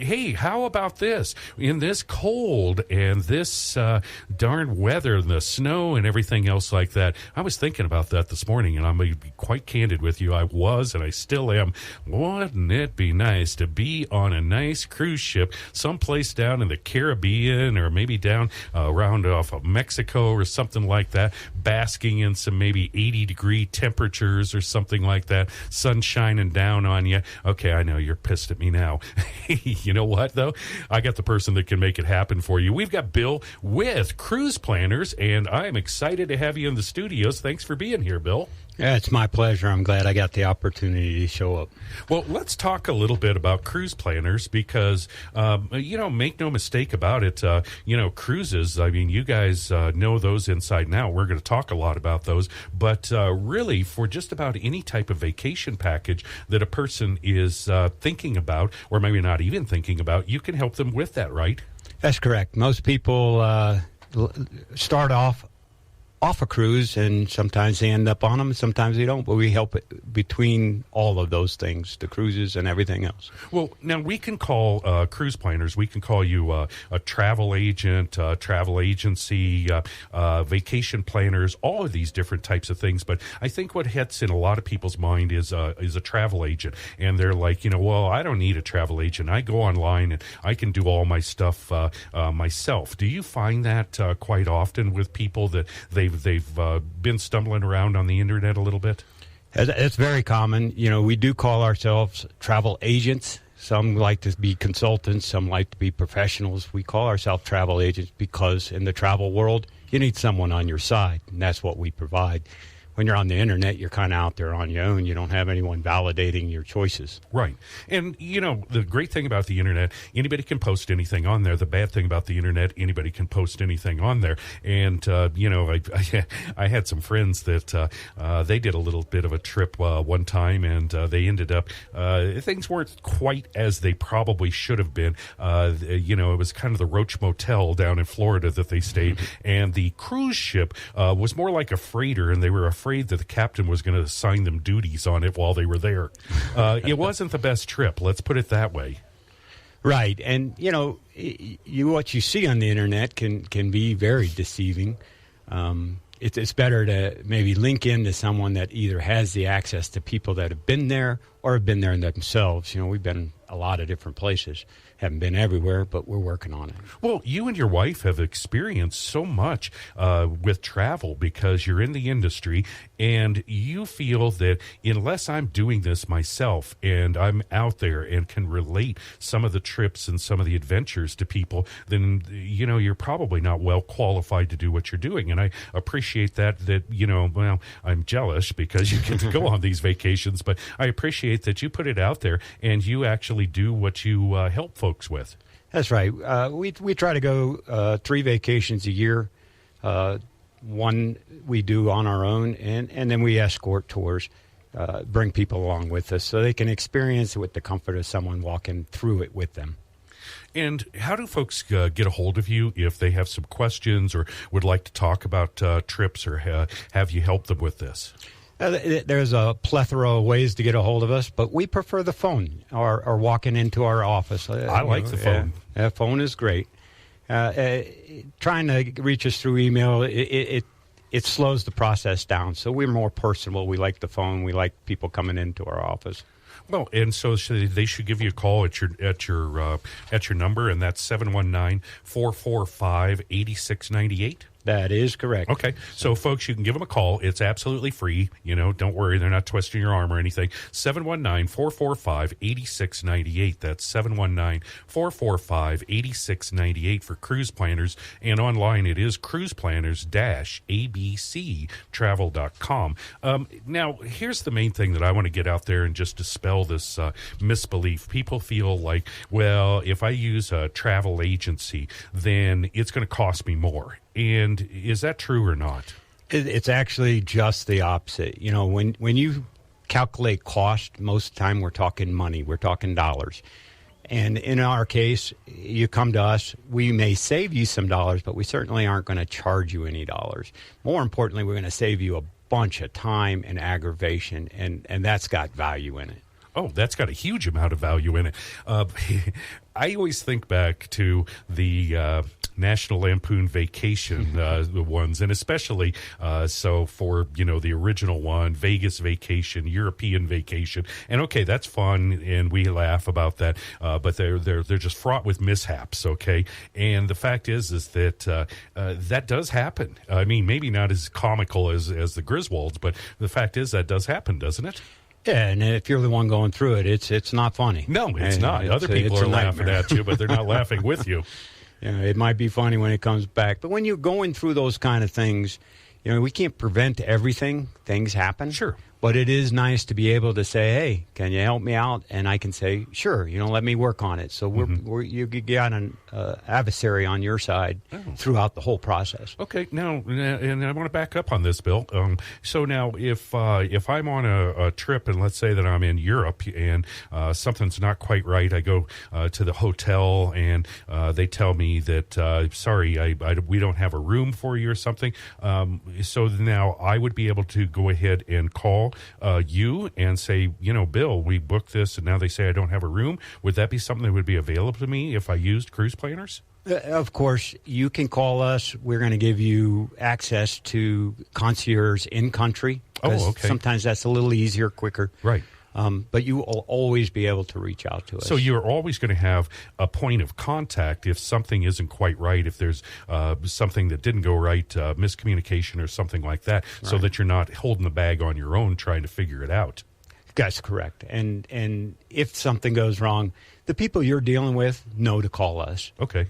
hey, how about this? In this cold and this darn weather, the snow and everything else like that, I was thinking about that this morning, and I'm going to be quite candid with you. I was, and I still am. Wouldn't it be nice to be on a nice cruise ship someplace down in the Caribbean or maybe down around off of Mexico or something like that, basking in some maybe 80-degree temperatures or something like that, sun shining down on you. Okay, I know you're pissed at me now. You know what, though? I got the person that can make it happen for you. We've got Bill with Cruise Planners, and I'm excited to have you in the studios. Thanks for being here, Bill. Yeah, it's my pleasure. I'm glad I got the opportunity to show up. Well, let's talk a little bit about Cruise Planners because, make no mistake about it. Cruises, I mean, you guys know those inside and out. We're going to talk a lot about those. But really, for just about any type of vacation package that a person is thinking about, or maybe not even thinking about, you can help them with that, right? That's correct. Most people start off a cruise, and sometimes they end up on them, and sometimes they don't. But we help it between all of those things, the cruises and everything else. Well, now we can call Cruise Planners, we can call you a travel agent, travel agency, vacation planners, all of these different types of things. But I think what hits in a lot of people's mind is a travel agent. And they're like, well, I don't need a travel agent. I go online and I can do all my stuff myself. Do you find that quite often with people that they've been stumbling around on the internet a little bit? It's very common. We do call ourselves travel agents. Some like to be consultants. Some like to be professionals. We call ourselves travel agents because in the travel world, you need someone on your side, and that's what we provide. When you're on the internet, you're kind of out there on your own. You don't have anyone validating your choices. Right. And, the great thing about the internet, anybody can post anything on there. The bad thing about the internet, anybody can post anything on there. And, I had some friends that they did a little bit of a trip one time, and they ended up, things weren't quite as they probably should have been. It was kind of the Roach Motel down in Florida that they stayed. And the cruise ship was more like a freighter, and they were afraid that the captain was going to assign them duties on it while they were there. It wasn't the best trip, let's put it that way. Right. And, what you see on the internet can be very deceiving. It's better to maybe link into someone that either has the access to people that have been there or have been there themselves. We've been a lot of different places. Haven't been everywhere, but we're working on it. Well, you and your wife have experienced so much with travel because you're in the industry, and you feel that unless I'm doing this myself and I'm out there and can relate some of the trips and some of the adventures to people, then, you're probably not well qualified to do what you're doing. And I appreciate that, I'm jealous because you get to go on these vacations, but I appreciate that you put it out there and you actually do what you help folks with. That's right. We try to go 3 vacations a year. One we do on our own, and then we escort tours, bring people along with us so they can experience it with the comfort of someone walking through it with them. And how do folks get a hold of you if they have some questions or would like to talk about trips or have you help them with this? There's a plethora of ways to get a hold of us, but we prefer the phone or walking into our office. I like the phone. Phone is great. Trying to reach us through email, it slows the process down. So we're more personal. We like the phone. We like people coming into our office. Well, and so they should give you a call at your number, and that's 719-445-8698. That is correct. Okay. So, folks, you can give them a call. It's absolutely free. Don't worry. They're not twisting your arm or anything. 719-445-8698. That's 719-445-8698 for Cruise Planners. And online, it is cruiseplanners-abctravel.com. Now, here's the main thing that I want to get out there and just dispel this misbelief. People feel like, well, if I use a travel agency, then it's going to cost me more. And is that true or not? It's actually just the opposite. When you calculate cost, most of the time we're talking money. We're talking dollars. And in our case, you come to us, we may save you some dollars, but we certainly aren't going to charge you any dollars. More importantly, we're going to save you a bunch of time and aggravation, and that's got value in it. Oh, that's got a huge amount of value in it. I always think back to the National Lampoon Vacation, the ones, and especially so for the original one, Vegas Vacation, European Vacation, and okay, that's fun, and we laugh about that, but they're just fraught with mishaps. Okay, and the fact is that that does happen. I mean, maybe not as comical as the Griswolds, but the fact is that does happen, doesn't it? Yeah, and if you're the one going through it, it's not funny. No, it's not. Other people are laughing at you, but they're not laughing with you. It might be funny when it comes back, but when you're going through those kind of things, we can't prevent everything. Things happen. Sure. But it is nice to be able to say, hey, can you help me out? And I can say, sure, let me work on it. So you got an adversary on your side throughout the whole process. Okay, now, and I want to back up on this, Bill. So now if I'm on a trip, and let's say that I'm in Europe and something's not quite right, I go to the hotel and they tell me that, sorry, we don't have a room for you or something. So now I would be able to go ahead and call you and say, Bill, we booked this, and now they say I don't have a room. Would that be something that would be available to me if I used Cruise Planners? Of course, you can call us. We're going to give you access to concierge in country. Oh, okay. Sometimes that's a little easier, quicker. Right. But you will always be able to reach out to us. So you're always going to have a point of contact if something isn't quite right, if there's something that didn't go right, miscommunication or something like that, right, so that you're not holding the bag on your own trying to figure it out. That's correct. And if something goes wrong, the people you're dealing with know to call us. Okay.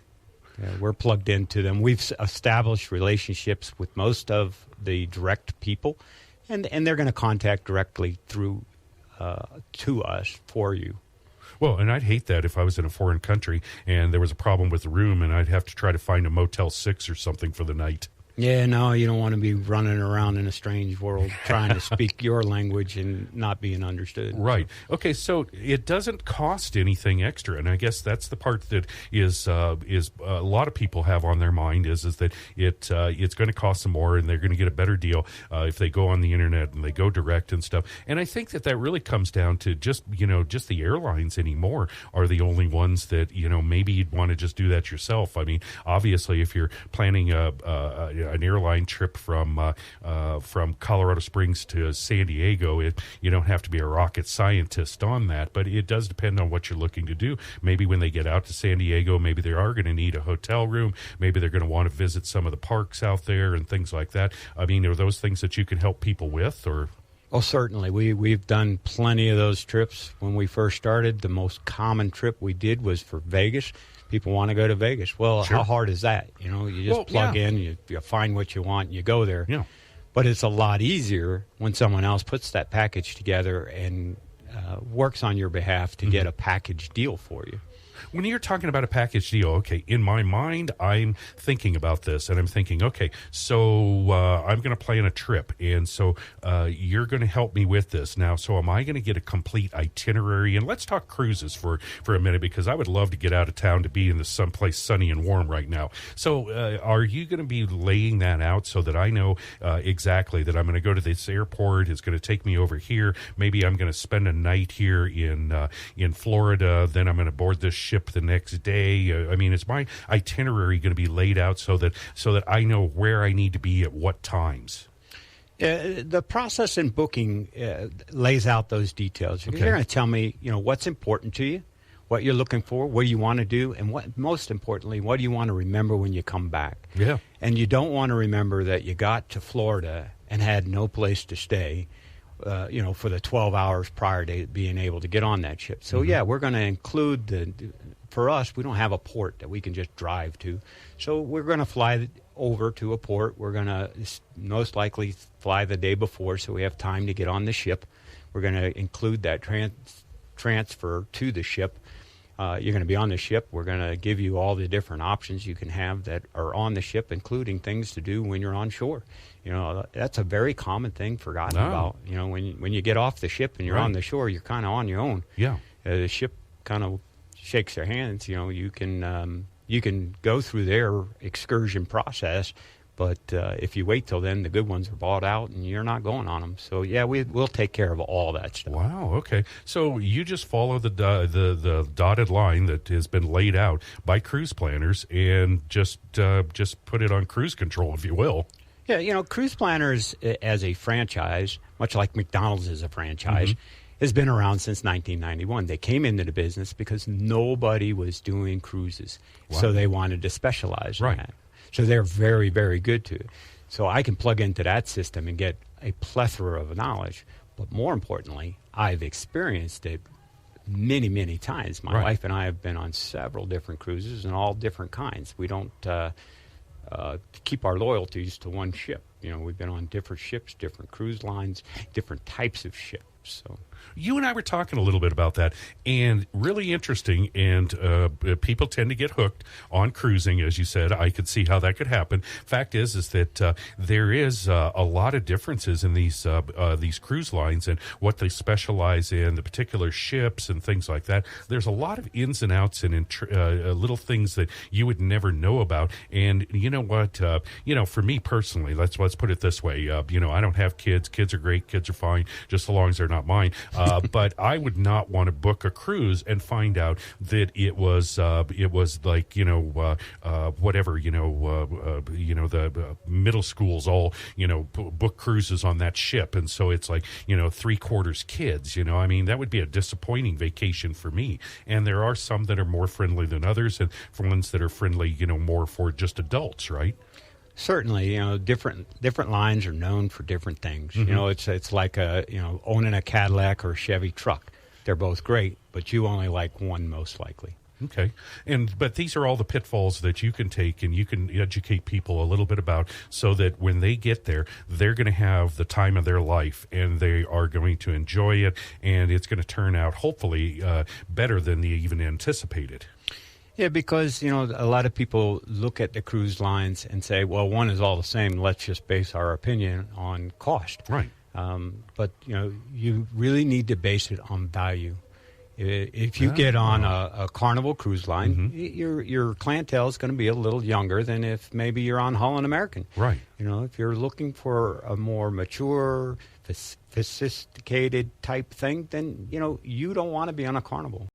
We're plugged into them. We've established relationships with most of the direct people, and they're going to contact directly through to us for you. Well, and I'd hate that if I was in a foreign country and there was a problem with the room and I'd have to try to find a Motel 6 or something for the night. Yeah, no, you don't want to be running around in a strange world trying to speak your language and not being understood. Right. Okay, so it doesn't cost anything extra, and I guess that's the part that is a lot of people have on their mind is that it's going to cost them more, and they're going to get a better deal if they go on the internet and they go direct and stuff. And I think that really comes down to just the airlines anymore are the only ones that maybe you'd want to just do that yourself. I mean, obviously, if you're planning an airline trip from Colorado Springs to San Diego, you don't have to be a rocket scientist on that, but it does depend on what you're looking to do. Maybe when they get out to San Diego, maybe they are going to need a hotel room. Maybe they're going to want to visit some of the parks out there and things like that. I mean, are those things that you can help people with, or? Oh, certainly. We've done plenty of those trips. When we first started, the most common trip we did was for Vegas. People want to go to Vegas. Well, sure. How hard is that? You just plug in, you find what you want, and you go there. Yeah. But it's a lot easier when someone else puts that package together and works on your behalf to get a package deal for you. When you're talking about a package deal, okay, in my mind, I'm thinking about this, and I'm thinking, okay, so I'm going to plan a trip, and so you're going to help me with this. Now, so am I going to get a complete itinerary? And let's talk cruises for a minute, because I would love to get out of town to be in someplace sunny and warm right now. So are you going to be laying that out so that I know exactly that I'm going to go to this airport, it's going to take me over here, maybe I'm going to spend a night here in Florida, then I'm going to board this ship the next day? I mean, is my itinerary going to be laid out so that I know where I need to be at what times? The process in booking lays out those details. Okay. You're going to tell me, what's important to you, what you're looking for, what you want to do, and what, most importantly, what do you want to remember when you come back? Yeah. And you don't want to remember that you got to Florida and had no place to stay, for the 12 hours prior to being able to get on that ship. So, yeah, we're going to include for us, we don't have a port that we can just drive to. So we're going to fly over to a port. We're going to most likely fly the day before so we have time to get on the ship. We're going to include that transfer to the ship. You're going to be on the ship. We're going to give you all the different options you can have that are on the ship, including things to do when you're on shore. That's a very common thing forgotten about. When you get off the ship and you're on the shore, you're kind of on your own. Yeah. The ship kind of shakes their hands. You can go through their excursion process, But if you wait till then, the good ones are bought out, and you're not going on them. So yeah, we'll take care of all that stuff. Wow. Okay. So you just follow the dotted line that has been laid out by cruise planners, and just put it on cruise control, if you will. Yeah, Cruise Planners as a franchise, much like McDonald's is a franchise, has been around since 1991. They came into the business because nobody was doing cruises, so they wanted to specialize in that. So they're very, very good to it. So I can plug into that system and get a plethora of knowledge. But more importantly, I've experienced it many, many times. My wife and I have been on several different cruises and all different kinds. We don't keep our loyalties to one ship. We've been on different ships, different cruise lines, different types of ships. So you and I were talking a little bit about that, and really interesting. And people tend to get hooked on cruising, as you said. I could see how that could happen. Fact is that there is a lot of differences in these cruise lines and what they specialize in, the particular ships and things like that. There's a lot of ins and outs and little things that you would never know about. And you know what? For me personally, let's put it this way. I don't have kids. Kids are great. Kids are fine, just so long as they're not mine. But I would not want to book a cruise and find out that it was like whatever the middle schools all book cruises on that ship, and so it's like 3/4 kids. I mean, that would be a disappointing vacation for me. And there are some that are more friendly than others, and for ones that are friendly, more for just adults, right? Certainly, different lines are known for different things. It's like owning a Cadillac or a Chevy truck. They're both great, but you only like one most likely. Okay. But these are all the pitfalls that you can take and you can educate people a little bit about, so that when they get there, they're going to have the time of their life and they are going to enjoy it, and it's going to turn out hopefully better than they even anticipated. Yeah, because, a lot of people look at the cruise lines and say, well, one is all the same. Let's just base our opinion on cost. Right. But, you really need to base it on value. If you get on a Carnival cruise line, your clientele is going to be a little younger than if maybe you're on Holland American. Right. If you're looking for a more mature, sophisticated type thing, then, you don't want to be on a Carnival.